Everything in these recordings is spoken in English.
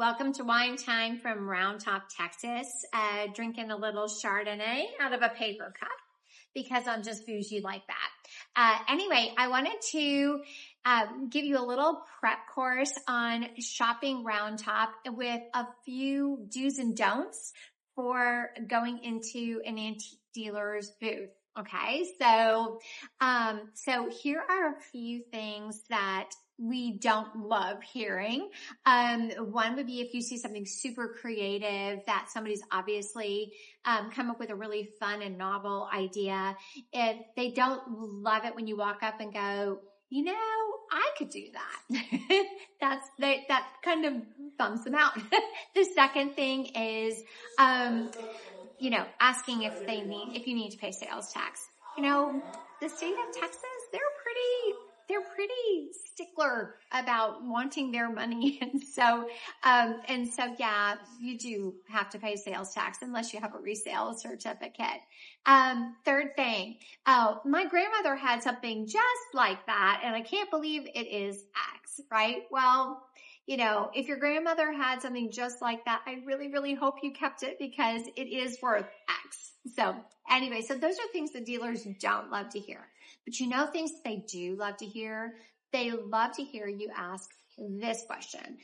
Welcome to Wine Time from Round Top, Texas. Drinking a little Chardonnay out of a paper cup because I'm just bougie like that. Anyway, I wanted to give you a little prep course on shopping Round Top with a few do's and don'ts for going into an antique dealer's booth. Okay, so here are a few things that we don't love hearing. One would be if you see something super creative that somebody's obviously come up with a really fun and novel idea. If they don't love it when you walk up and go, you know, I could do that. That kind of bums them out. The second thing is, asking if you need to pay sales tax. The state of Texas, they're pretty stickler about wanting their money. And so, yeah, you do have to pay sales tax unless you have a resale certificate. Third thing, my grandmother had something just like that, and I can't believe it is X, right? Well, if your grandmother had something just like that, I really, really hope you kept it because it is worth X. So anyway, so those are things that dealers don't love to hear. But things they do love to hear? They love to hear you ask this question.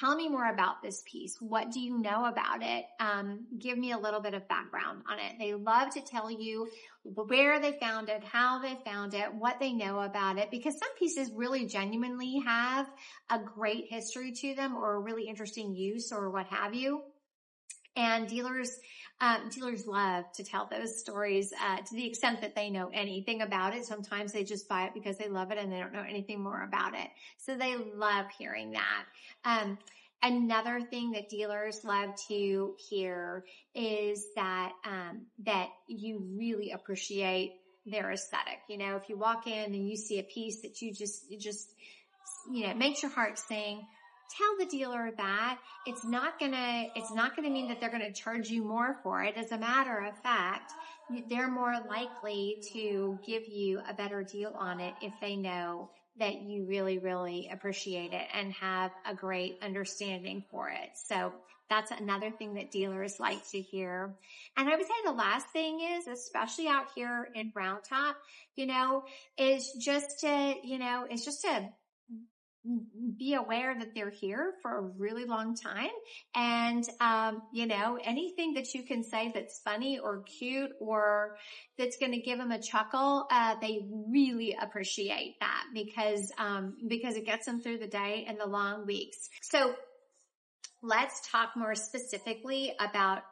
Tell me more about this piece. What do you know about it? Give me a little bit of background on it. They love to tell you where they found it, how they found it, what they know about it, because some pieces really genuinely have a great history to them or a really interesting use or what have you. And dealers love to tell those stories to the extent that they know anything about it. Sometimes they just buy it because they love it and they don't know anything more about it. So they love hearing that. Another thing that dealers love to hear is that you really appreciate their aesthetic. If you walk in and you see a piece that it makes your heart sing. Tell the dealer that it's not gonna mean that they're gonna charge you more for it. As a matter of fact, they're more likely to give you a better deal on it if they know that you really, really appreciate it and have a great understanding for it. So that's another thing that dealers like to hear. And I would say the last thing is, especially out here in Round Top, is just to be aware that they're here for a really long time. And, anything that you can say that's funny or cute or that's going to give them a chuckle, they really appreciate that because it gets them through the day and the long weeks. So let's talk more specifically about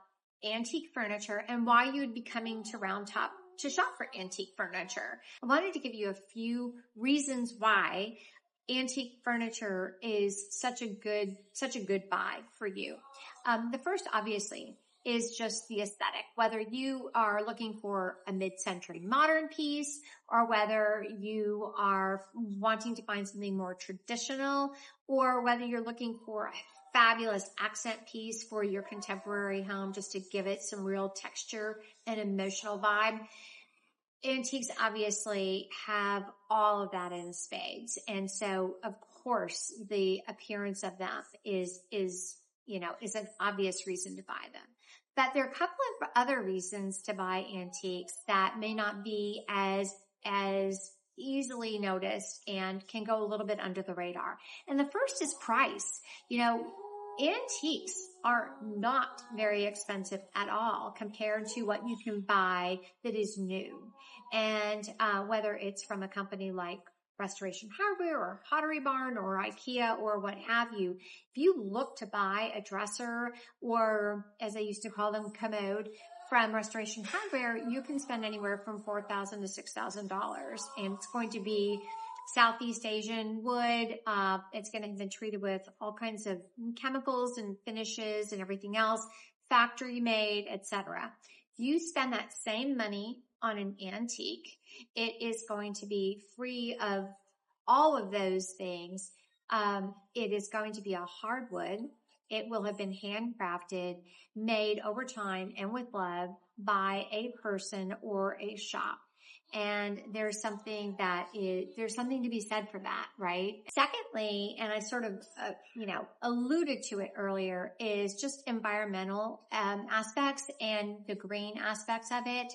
antique furniture and why you would be coming to Round Top to shop for antique furniture. I wanted to give you a few reasons why antique furniture is such a good buy for you. The first, obviously, is just the aesthetic. Whether you are looking for a mid-century modern piece or whether you are wanting to find something more traditional or whether you're looking for a fabulous accent piece for your contemporary home just to give it some real texture and emotional vibe. Antiques obviously have all of that in spades. And so, of course, the appearance of them is an obvious reason to buy them. But there are a couple of other reasons to buy antiques that may not be as easily noticed and can go a little bit under the radar. And the first is price. Antiques are not very expensive at all compared to what you can buy that is new. And whether it's from a company like Restoration Hardware or Pottery Barn or IKEA or what have you, if you look to buy a dresser or, as I used to call them, commode from Restoration Hardware, you can spend anywhere from $4,000 to $6,000, and it's going to be Southeast Asian wood. It's going to have been treated with all kinds of chemicals and finishes and everything else, factory made, etc. If you spend that same money on an antique, it is going to be free of all of those things. It is going to be a hardwood. It will have been handcrafted, made over time and with love by a person or a shop. And there's something to be said for that, right? Secondly, and I sort of, alluded to it earlier, is just environmental aspects and the green aspects of it.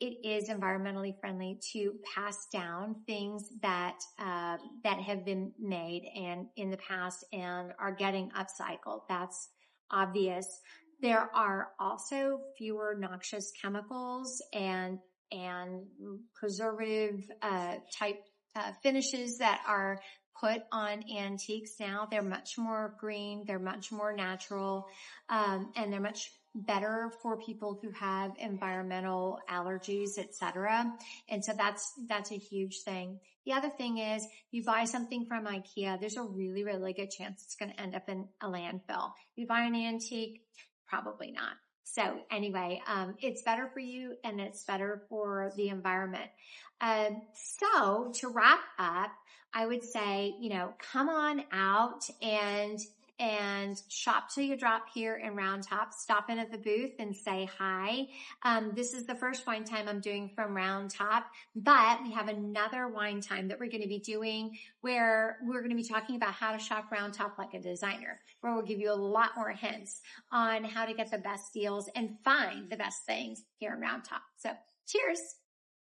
It is environmentally friendly to pass down things that have been made and in the past and are getting upcycled. That's obvious. There are also fewer noxious chemicals and preservative type finishes that are put on antiques now. They're much more green, they're much more natural, and they're much better for people who have environmental allergies, etc. And so that's a huge thing. The other thing is, you buy something from IKEA, there's a really, really good chance it's going to end up in a landfill. You buy an antique, probably not. So anyway, it's better for you and it's better for the environment. So to wrap up, I would say, come on out and shop till you drop here in Round Top. Stop in at the booth and say hi. This is the first wine time I'm doing from Round Top, but we have another wine time that we're going to be doing where we're going to be talking about how to shop Round Top like a designer, where we'll give you a lot more hints on how to get the best deals and find the best things here in Round Top. So cheers.